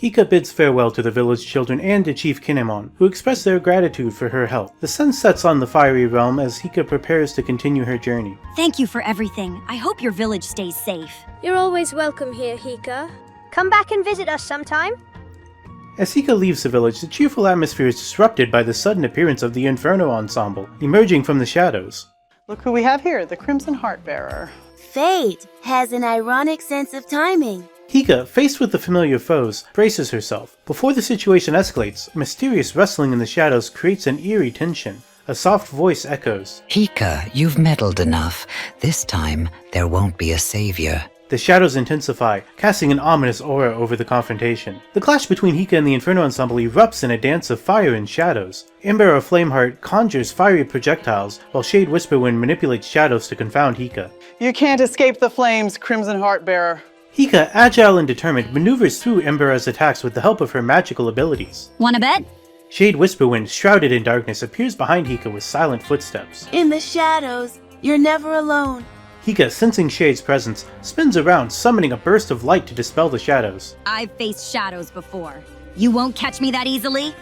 Hika bids farewell to the village children and to Chief Kinemon, who express their gratitude for her help. The sun sets on the fiery realm as Hika prepares to continue her journey. Thank you for everything. I hope your village stays safe. You're always welcome here, Hika. Come back and visit us sometime. As Hika leaves the village, the cheerful atmosphere is disrupted by the sudden appearance of the Inferno Ensemble, emerging from the shadows. Look who we have here, the Crimson Heartbearer. Fate has an ironic sense of timing. Hika, faced with the familiar foes, braces herself. Before the situation escalates, a mysterious rustling in the shadows creates an eerie tension. A soft voice echoes. Hika, you've meddled enough. This time, there won't be a savior. The shadows intensify, casting an ominous aura over the confrontation. The clash between Hika and the Inferno Ensemble erupts in a dance of fire and shadows. Umbra Flameheart conjures fiery projectiles, while Shade Whisperwind manipulates shadows to confound Hika. You can't escape the flames, Crimson Heartbearer. Hika, agile and determined, maneuvers through Umbra's attacks with the help of her magical abilities. Wanna bet? Shade Whisperwind, shrouded in darkness, appears behind Hika with silent footsteps. In the shadows, you're never alone. Hika, sensing Shade's presence, spins around, summoning a burst of light to dispel the shadows. I've faced shadows before. You won't catch me that easily?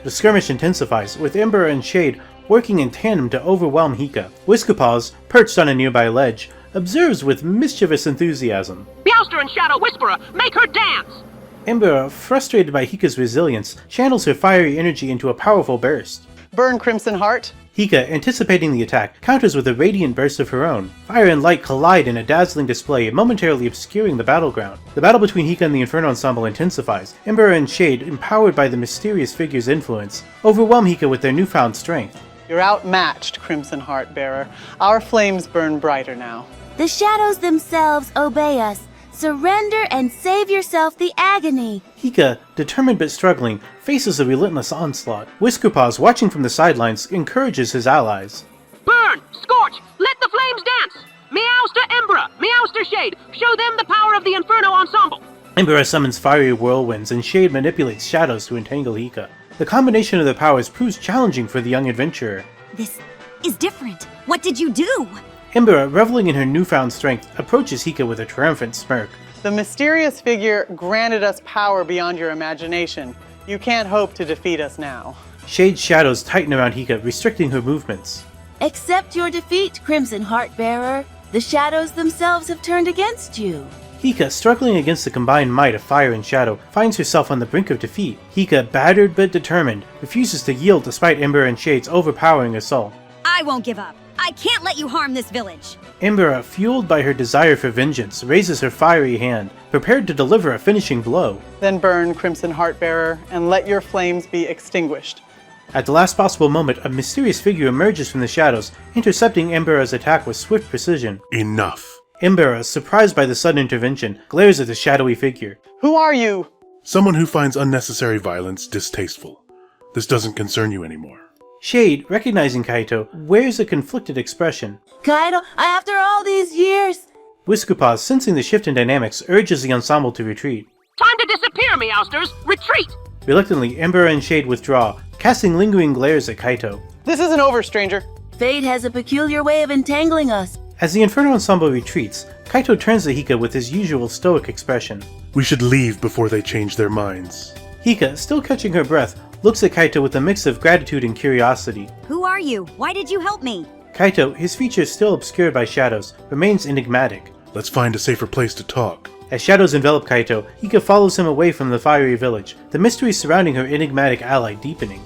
The skirmish intensifies, with Umbra and Shade working in tandem to overwhelm Hika. Whiskerpaws, perched on a nearby ledge, observes with mischievous enthusiasm. Meowster and Shadow Whisperer, make her dance! Umbra, frustrated by Hika's resilience, channels her fiery energy into a powerful burst. Burn, Crimson Heart. Hika, anticipating the attack, counters with a radiant burst of her own. Fire and light collide in a dazzling display, momentarily obscuring the battleground. The battle between Hika and the Inferno Ensemble intensifies. Umbra and Shade, empowered by the mysterious figure's influence, overwhelm Hika with their newfound strength. You're outmatched, Crimson Heartbearer. Our flames burn brighter now. The shadows themselves obey us. Surrender and save yourself the agony. Hika, determined but struggling, faces a relentless onslaught. Whiskerpaws, watching from the sidelines, encourages his allies. Burn! Scorch! Let the flames dance! Meowster Umbra! Meowster Shade! Show them the power of the Inferno Ensemble! Umbra summons fiery whirlwinds, and Shade manipulates shadows to entangle Hika. The combination of their powers proves challenging for the young adventurer. This is different. What did you do? Umbra, reveling in her newfound strength, approaches Hika with a triumphant smirk. The mysterious figure granted us power beyond your imagination. You can't hope to defeat us now. Shade's shadows tighten around Hika, restricting her movements. Accept your defeat, Crimson Heartbearer. The shadows themselves have turned against you. Hika, struggling against the combined might of fire and shadow, finds herself on the brink of defeat. Hika, battered but determined, refuses to yield despite Umbra and Shade's overpowering assault. I won't give up. I can't let you harm this village. Umbra, fueled by her desire for vengeance, raises her fiery hand, prepared to deliver a finishing blow. Then burn, Crimson Heartbearer, and let your flames be extinguished. At the last possible moment, a mysterious figure emerges from the shadows, intercepting Umbra's attack with swift precision. Enough. Umbra, surprised by the sudden intervention, glares at the shadowy figure. Who are you? Someone who finds unnecessary violence distasteful. This doesn't concern you anymore. Shade, recognizing Kaito, wears a conflicted expression. Kaito, after all these years... Whiskerpaws, sensing the shift in dynamics, urges the ensemble to retreat. Time to disappear, Meowsters! Retreat! Reluctantly, Umbra and Shade withdraw, casting lingering glares at Kaito. This isn't over, stranger. Fate has a peculiar way of entangling us. As the Inferno Ensemble retreats, Kaito turns to Hika with his usual stoic expression. We should leave before they change their minds. Hika, still catching her breath, looks at Kaito with a mix of gratitude and curiosity. Who are you? Why did you help me? Kaito, his features still obscured by shadows, remains enigmatic. Let's find a safer place to talk. As shadows envelop Kaito, Hika follows him away from the fiery village, the mystery surrounding her enigmatic ally deepening.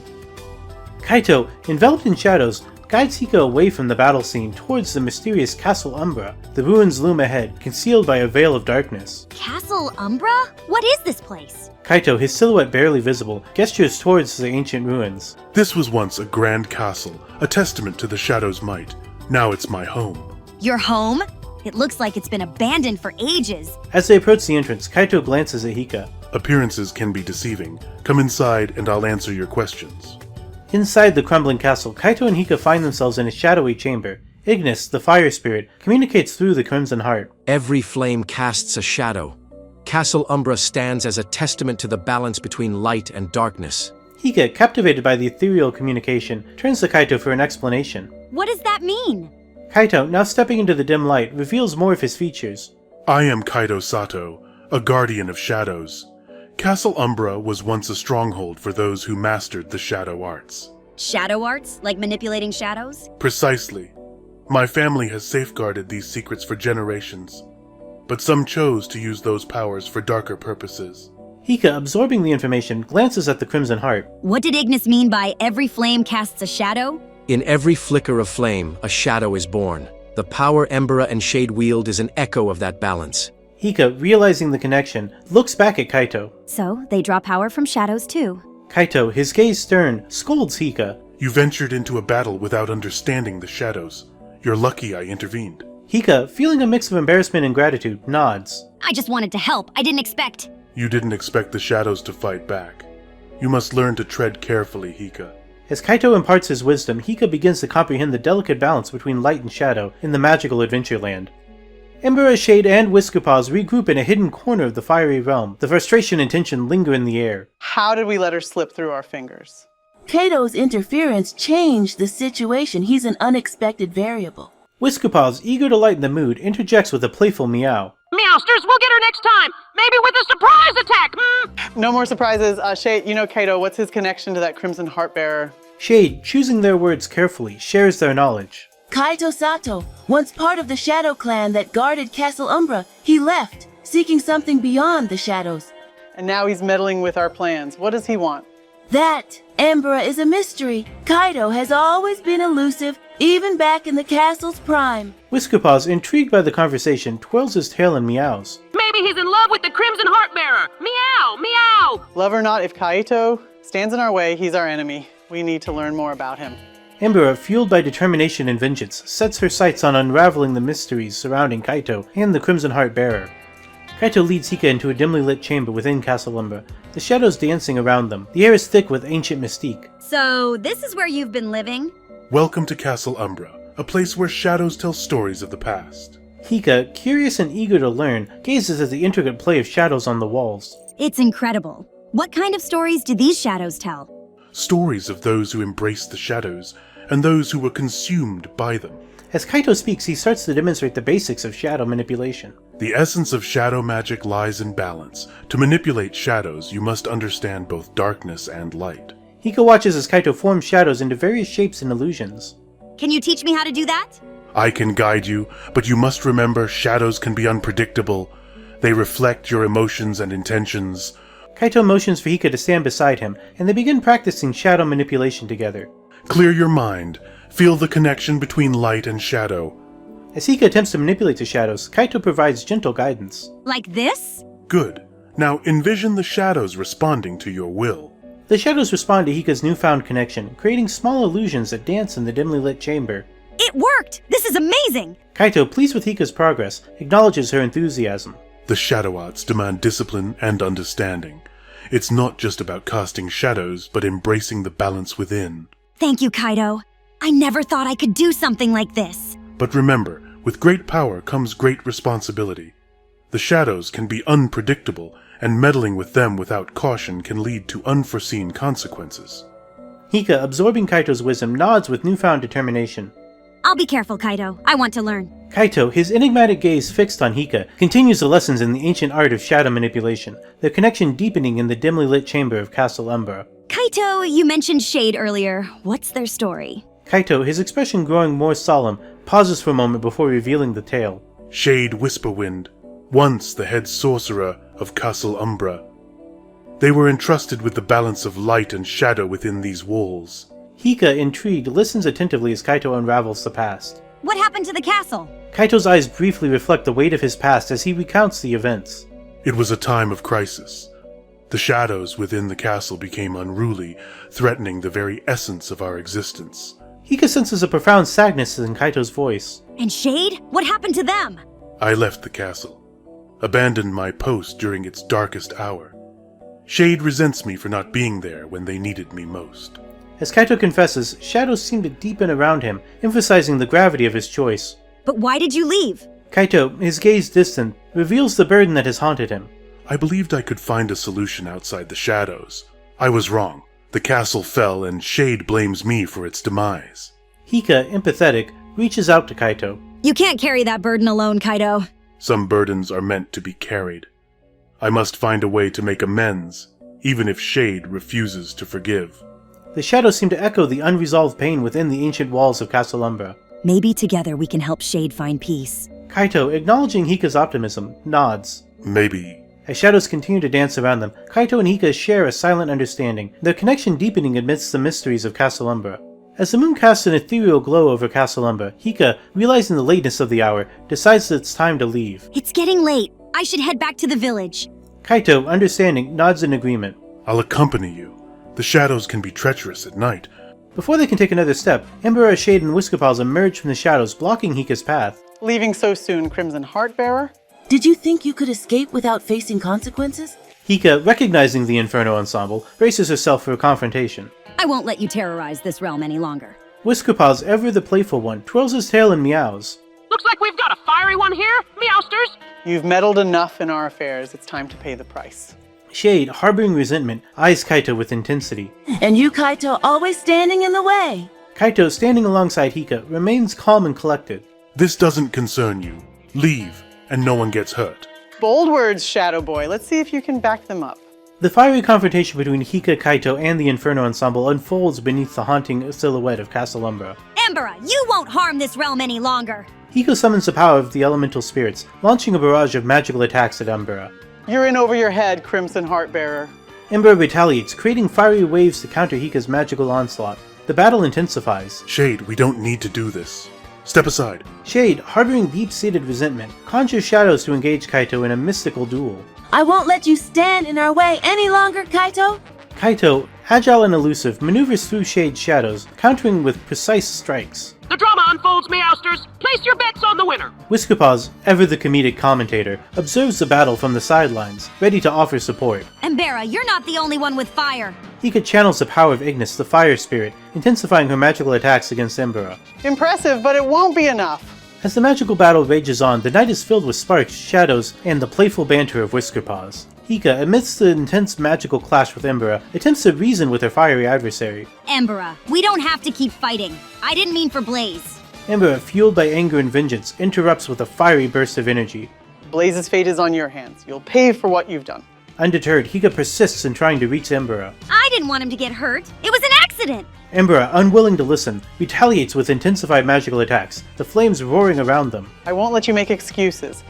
Kaito, enveloped in shadows, guides Hika away from the battle scene towards the mysterious Castle Umbra. The ruins loom ahead, concealed by a veil of darkness. Castle Umbra? What is this place? Kaito, his silhouette barely visible, gestures towards the ancient ruins. This was once a grand castle, a testament to the Shadow's might. Now it's my home. Your home? It looks like it's been abandoned for ages. As they approach the entrance, Kaito glances at Hika. Appearances can be deceiving. Come inside and I'll answer your questions. Inside the crumbling castle, Kaito and Hika find themselves in a shadowy chamber. Ignis, the fire spirit, communicates through the Crimson Heart. Every flame casts a shadow. Castle Umbra stands as a testament to the balance between light and darkness. Hika, captivated by the ethereal communication, turns to Kaito for an explanation. What does that mean? Kaito, now stepping into the dim light, reveals more of his features. I am Kaito Sato, a guardian of shadows. Castle Umbra was once a stronghold for those who mastered the shadow arts. Shadow arts? Like manipulating shadows? Precisely. My family has safeguarded these secrets for generations, but some chose to use those powers for darker purposes. Hika, absorbing the information, glances at the Crimson Heart. What did Ignis mean by every flame casts a shadow? In every flicker of flame, a shadow is born. The power Umbra and Shade wield is an echo of that balance. Hika, realizing the connection, looks back at Kaito. So, they draw power from shadows too. Kaito, his gaze stern, scolds Hika. You ventured into a battle without understanding the shadows. You're lucky I intervened. Hika, feeling a mix of embarrassment and gratitude, nods. I just wanted to help. I didn't expect... You didn't expect the shadows to fight back. You must learn to tread carefully, Hika. As Kaito imparts his wisdom, Hika begins to comprehend the delicate balance between light and shadow in the magical Adventureland. Umbra, Shade, and Whiskerpaws regroup in a hidden corner of the fiery realm. The frustration and tension linger in the air. How did we let her slip through our fingers? Kaito's interference changed the situation. He's an unexpected variable. Whiskerpaws, eager to lighten the mood, interjects with a playful meow. Meowsters, we'll get her next time! Maybe with a surprise attack! No more surprises. Shade, you know Kaito, what's his connection to that Crimson Heart Bearer? Shade, choosing their words carefully, shares their knowledge. Kaito Sato, once part of the Shadow Clan that guarded Castle Umbra, he left, seeking something beyond the shadows. And now he's meddling with our plans. What does he want? That Umbra is a mystery. Kaito has always been elusive, even back in the castle's prime. Whiskerpaws, intrigued by the conversation, twirls his tail and meows. Maybe he's in love with the Crimson Heart Bearer! Meow! Meow! Love or not, if Kaito stands in our way, he's our enemy. We need to learn more about him. Umbra, fueled by determination and vengeance, sets her sights on unraveling the mysteries surrounding Kaito and the Crimson Heart Bearer. Kaito leads Hika into a dimly lit chamber within Castle Umbra, the shadows dancing around them. The air is thick with ancient mystique. So, this is where you've been living? Welcome to Castle Umbra, a place where shadows tell stories of the past. Hika, curious and eager to learn, gazes at the intricate play of shadows on the walls. It's incredible. What kind of stories do these shadows tell? Stories of those who embraced the shadows, and those who were consumed by them. As Kaito speaks, he starts to demonstrate the basics of shadow manipulation. The essence of shadow magic lies in balance. To manipulate shadows, you must understand both darkness and light. Hika watches as Kaito forms shadows into various shapes and illusions. Can you teach me how to do that? I can guide you, but you must remember shadows can be unpredictable. They reflect your emotions and intentions. Kaito motions for Hika to stand beside him, and they begin practicing shadow manipulation together. Clear your mind. Feel the connection between light and shadow. As Hika attempts to manipulate the shadows, Kaito provides gentle guidance. Like this? Good. Now envision the shadows responding to your will. The shadows respond to Hika's newfound connection, creating small illusions that dance in the dimly lit chamber. It worked! This is amazing! Kaito, pleased with Hika's progress, acknowledges her enthusiasm. The shadow arts demand discipline and understanding. It's not just about casting shadows, but embracing the balance within. Thank you, Kaito. I never thought I could do something like this. But remember, with great power comes great responsibility. The shadows can be unpredictable, and meddling with them without caution can lead to unforeseen consequences. Hika, absorbing Kaito's wisdom, nods with newfound determination. I'll be careful, Kaito. I want to learn. Kaito, his enigmatic gaze fixed on Hika, continues the lessons in the ancient art of shadow manipulation, their connection deepening in the dimly lit chamber of Castle Umbra. Kaito, you mentioned Shade earlier. What's their story? Kaito, his expression growing more solemn, pauses for a moment before revealing the tale. Shade Whisperwind, once the head sorcerer of Castle Umbra. They were entrusted with the balance of light and shadow within these walls. Hika, intrigued, listens attentively as Kaito unravels the past. What happened to the castle? Kaito's eyes briefly reflect the weight of his past as he recounts the events. It was a time of crisis. The shadows within the castle became unruly, threatening the very essence of our existence. Hika senses a profound sadness in Kaito's voice. And Shade? What happened to them? I left the castle, abandoned my post during its darkest hour. Shade resents me for not being there when they needed me most. As Kaito confesses, shadows seem to deepen around him, emphasizing the gravity of his choice. But why did you leave? Kaito, his gaze distant, reveals the burden that has haunted him. I believed I could find a solution outside the shadows. I was wrong. The castle fell, and Shade blames me for its demise. Hika, empathetic, reaches out to Kaito. You can't carry that burden alone, Kaito. Some burdens are meant to be carried. I must find a way to make amends, even if Shade refuses to forgive. The shadows seem to echo the unresolved pain within the ancient walls of Castle Umbra. Maybe together we can help Shade find peace. Kaito, acknowledging Hika's optimism, nods. Maybe. As shadows continue to dance around them, Kaito and Hika share a silent understanding, their connection deepening amidst the mysteries of Castle Umbra. As the moon casts an ethereal glow over Castle Umbra, Hika, realizing the lateness of the hour, decides that it's time to leave. It's getting late. I should head back to the village. Kaito, understanding, nods in agreement. I'll accompany you. The shadows can be treacherous at night. Before they can take another step, Umbra, Shade, and Whiskerpaws emerge from the shadows, blocking Hika's path. Leaving so soon, Crimson Heartbearer? Did you think you could escape without facing consequences? Hika, recognizing the Inferno Ensemble, braces herself for a confrontation. I won't let you terrorize this realm any longer. Whiskerpaws, ever the playful one, twirls his tail and meows. Looks like we've got a fiery one here, meowsters. You've meddled enough in our affairs. It's time to pay the price. Shade, harboring resentment, eyes Kaito with intensity. And you, Kaito, always standing in the way. Kaito, standing alongside Hika, remains calm and collected. This doesn't concern you. Leave, and no one gets hurt. Bold words, Shadow Boy. Let's see if you can back them up. The fiery confrontation between Hika, Kaito, and the Inferno Ensemble unfolds beneath the haunting silhouette of Castle Umbra. Umbra, you won't harm this realm any longer. Hika summons the power of the elemental spirits, launching a barrage of magical attacks at Umbra. You're in over your head, Crimson Heartbearer. Umbra retaliates, creating fiery waves to counter Hika's magical onslaught. The battle intensifies. Shade, we don't need to do this. Step aside. Shade, harboring deep-seated resentment, conjures shadows to engage Kaito in a mystical duel. I won't let you stand in our way any longer, Kaito. Kaito, agile and elusive, maneuvers through Shade's shadows, countering with precise strikes. The drama unfolds, meowsters. Place your bets on the winner. Whiskerpaws, ever the comedic commentator, observes the battle from the sidelines, ready to offer support. Umbra, you're not the only one with fire. Hika channels the power of Ignis, the fire spirit, intensifying her magical attacks against Umbra. Impressive, but it won't be enough. As the magical battle rages on, the night is filled with sparks, shadows, and the playful banter of Whiskerpaws. Hika, amidst the intense magical clash with Umbra, attempts to reason with her fiery adversary. Umbra, we don't have to keep fighting. I didn't mean for Blaze. Umbra, fueled by anger and vengeance, interrupts with a fiery burst of energy. Blaze's fate is on your hands. You'll pay for what you've done. Undeterred, Hika persists in trying to reach Umbra. I didn't want him to get hurt. It was an accident. Umbra, unwilling to listen, retaliates with intensified magical attacks, the flames roaring around them. I won't let you make excuses.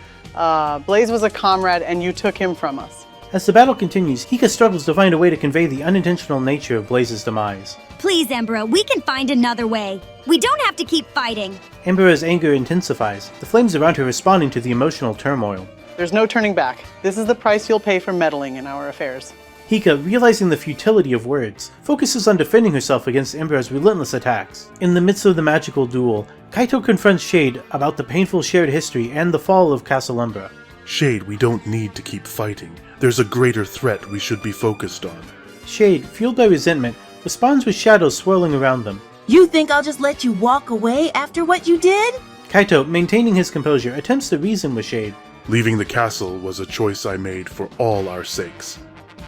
Blaze was a comrade and you took him from us. As the battle continues, Hika struggles to find a way to convey the unintentional nature of Blaze's demise. Please, Umbra, we can find another way. We don't have to keep fighting. Umbra's anger intensifies, the flames around her responding to the emotional turmoil. There's no turning back. This is the price you'll pay for meddling in our affairs. Hika, realizing the futility of words, focuses on defending herself against Umbra's relentless attacks. In the midst of the magical duel, Kaito confronts Shade about the painful shared history and the fall of Castle Umbra. Shade, we don't need to keep fighting. There's a greater threat we should be focused on. Shade, fueled by resentment, responds with shadows swirling around them. You think I'll just let you walk away after what you did? Kaito, maintaining his composure, attempts to reason with Shade. Leaving the castle was a choice I made for all our sakes.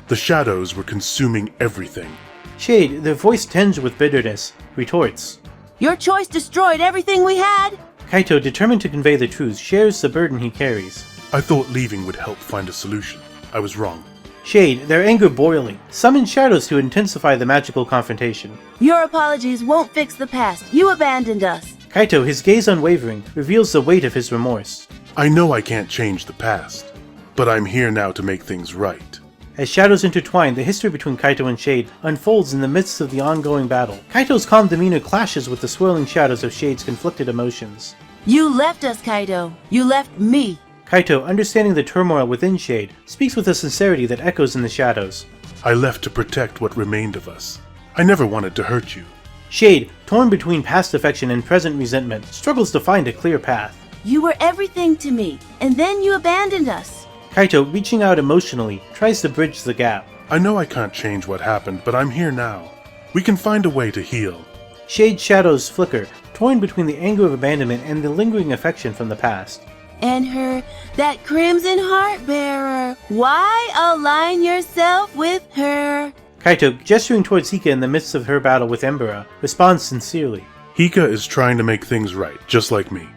The shadows were consuming everything. Shade, their voice tinged with bitterness, retorts. Your choice destroyed everything we had. Kaito, determined to convey the truth, shares the burden he carries. I thought leaving would help find a solution. I was wrong. Shade, their anger boiling, summon shadows to intensify the magical confrontation. Your apologies won't fix the past. You abandoned us. Kaito, his gaze unwavering, reveals the weight of his remorse. I know I can't change the past, but I'm here now to make things right. As shadows intertwine, the history between Kaito and Shade unfolds in the midst of the ongoing battle. Kaito's calm demeanor clashes with the swirling shadows of Shade's conflicted emotions. You left us, Kaito. You left me. Kaito, understanding the turmoil within Shade, speaks with a sincerity that echoes in the shadows. I left to protect what remained of us. I never wanted to hurt you. Shade, torn between past affection and present resentment, struggles to find a clear path. You were everything to me, and then you abandoned us. Kaito, reaching out emotionally, tries to bridge the gap. I know I can't change what happened, but I'm here now. We can find a way to heal. Shade's shadows flicker, torn between the anger of abandonment and the lingering affection from the past. And her, that crimson heart bearer. Why align yourself with her? Kaito, gesturing towards Hika in the midst of her battle with Umbra, responds sincerely. Hika is trying to make things right, just like me.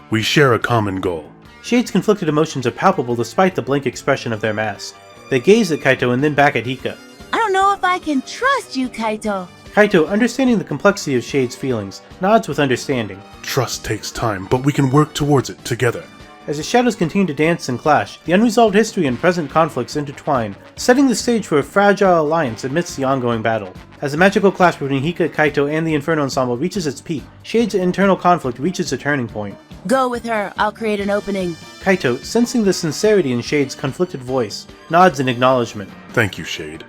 We share a common goal. Shade's conflicted emotions are palpable despite the blank expression of their mask. They gaze at Kaito and then back at Hika. I don't know if I can trust you, Kaito. Kaito, understanding the complexity of Shade's feelings, nods with understanding. Trust takes time, but we can work towards it together. As the shadows continue to dance and clash, the unresolved history and present conflicts intertwine, setting the stage for a fragile alliance amidst the ongoing battle. As the magical clash between Hika, Kaito, and the Inferno Ensemble reaches its peak, Shade's internal conflict reaches a turning point. Go with her, I'll create an opening. Kaito, sensing the sincerity in Shade's conflicted voice, nods in acknowledgement. Thank you, Shade.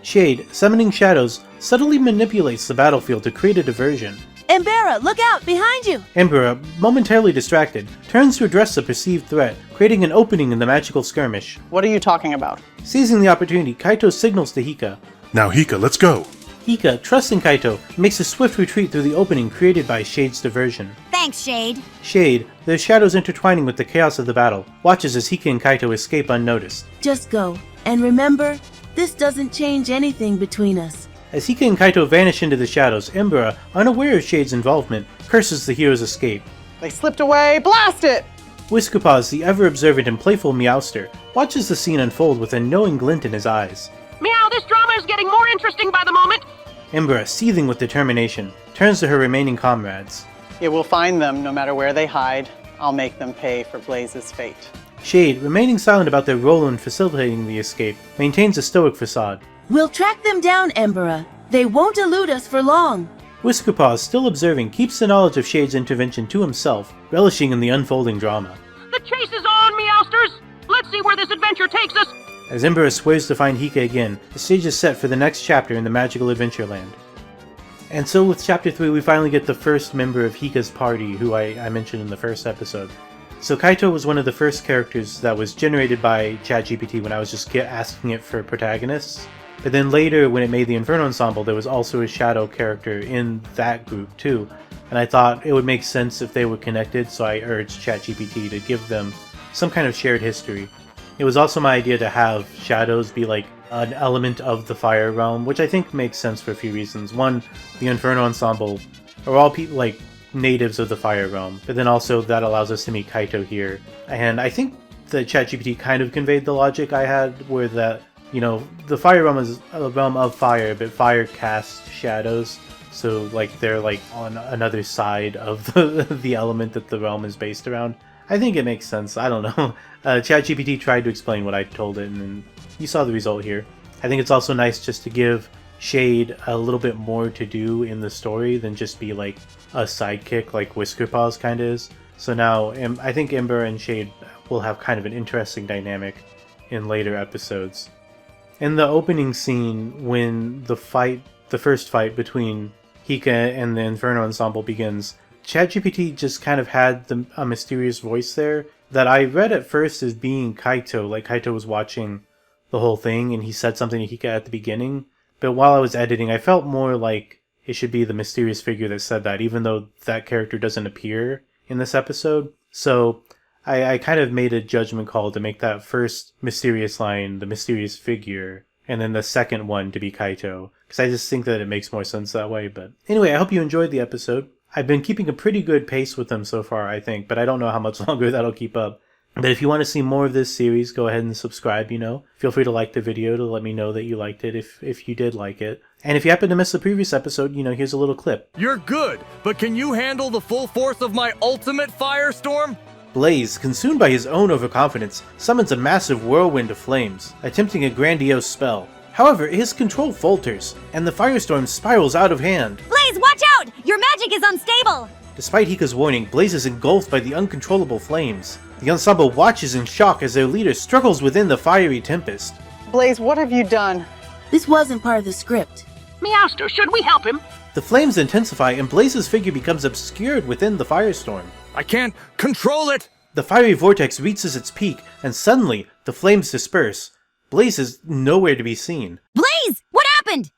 Shade, summoning shadows, subtly manipulates the battlefield to create a diversion. Embera, look out, behind you! Umbra, momentarily distracted, turns to address the perceived threat, creating an opening in the magical skirmish. What are you talking about? Seizing the opportunity, Kaito signals to Hika. Now Hika, let's go! Hika, trusting Kaito, makes a swift retreat through the opening created by Shade's diversion. Thanks, Shade. Shade, their shadows intertwining with the chaos of the battle, watches as Hika and Kaito escape unnoticed. Just go. And remember, this doesn't change anything between us. As Hika and Kaito vanish into the shadows, Umbra, unaware of Shade's involvement, curses the hero's escape. They slipped away! Blast it! Whiskerpaws, the ever-observant and playful Meowster, watches the scene unfold with a knowing glint in his eyes. Meow, this drama is getting more interesting by the moment. Umbra, seething with determination, turns to her remaining comrades. It will find them no matter where they hide. I'll make them pay for Blaze's fate. Shade, remaining silent about their role in facilitating the escape, maintains a stoic facade. We'll track them down, Embera. They won't elude us for long. Whiskerpaws, still observing, keeps the knowledge of Shade's intervention to himself, relishing in the unfolding drama. The chase is on, Meowsters! Let's see where this adventure takes us! As Umbra swears to find Hika again, the stage is set for the next chapter in the magical Adventureland. And so with Chapter 3, we finally get the first member of Hika's party, who I mentioned in the first episode. So Kaito was one of the first characters that was generated by Chat GPT when I was just asking it for protagonists. But then later, when it made the Inferno Ensemble, there was also a shadow character in that group too. And I thought it would make sense if they were connected, so I urged Chat GPT to give them some kind of shared history. It was also my idea to have shadows be like an element of the Fire Realm, which I think makes sense for a few reasons. One, the Inferno Ensemble are all people like natives of the Fire Realm, but then also that allows us to meet Kaito here. And I think the ChatGPT kind of conveyed the logic I had, where that, you know, the Fire Realm is a realm of fire, but fire casts shadows, so like they're like on another side of the element that the realm is based around. I think it makes sense. I don't know. ChatGPT tried to explain what I told it, and then you saw the result here. I think it's also nice just to give Shade a little bit more to do in the story than just be like a sidekick like Whiskerpaws kind of is. So now I think Umbra and Shade will have kind of an interesting dynamic in later episodes. In the opening scene, when the first fight between Hika and the Inferno Ensemble begins, ChatGPT just kind of had a mysterious voice there that I read at first as being Kaito, like Kaito was watching the whole thing and he said something to Hika at the beginning. But while I was editing, I felt more like it should be the mysterious figure that said that, even though that character doesn't appear in this episode. So I kind of made a judgment call to make that first mysterious line the mysterious figure, and then the second one to be Kaito, because I just think that it makes more sense that way. But anyway, I hope you enjoyed the episode. I've been keeping a pretty good pace with them so far, I think, but I don't know how much longer that'll keep up. But if you want to see more of this series, go ahead and subscribe, you know. Feel free to like the video to let me know that you liked it if you did like it. And if you happen to miss the previous episode, you know, here's a little clip. You're good, but can you handle the full force of my ultimate firestorm? Blaze, consumed by his own overconfidence, summons a massive whirlwind of flames, attempting a grandiose spell. However, his control falters, and the firestorm spirals out of hand. Blaze, watch out! Your magic is unstable! Despite Hika's warning, Blaze is engulfed by the uncontrollable flames. The ensemble watches in shock as their leader struggles within the fiery tempest. Blaze, what have you done? This wasn't part of the script. Meowster, should we help him? The flames intensify and Blaze's figure becomes obscured within the firestorm. I can't control it! The fiery vortex reaches its peak, and suddenly, the flames disperse. Blaze is nowhere to be seen. Blaze! What happened?